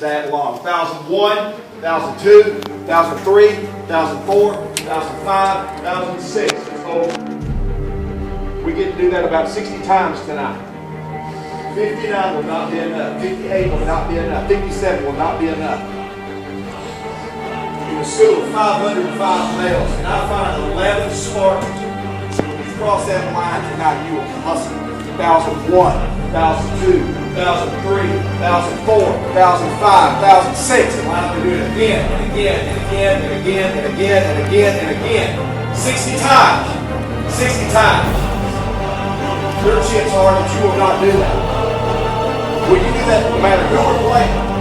that long. 1001, 1002, 1003, 1004, 1005, 1006. So we get to do that about 60 times tonight. 59 will not be enough. 58 will not be enough. 57 will not be enough. In a school of 505 males, and I find 11 Spartans. When you cross that line tonight, you will hustle. 1001, 1002, 1003, 1004, 1005, 1006. And line up and do it again, and again, and again, and again, and again, and again, and again. 60 times. 60 times. Your chances are that you will not do that. When you do that, no matter who we're playing,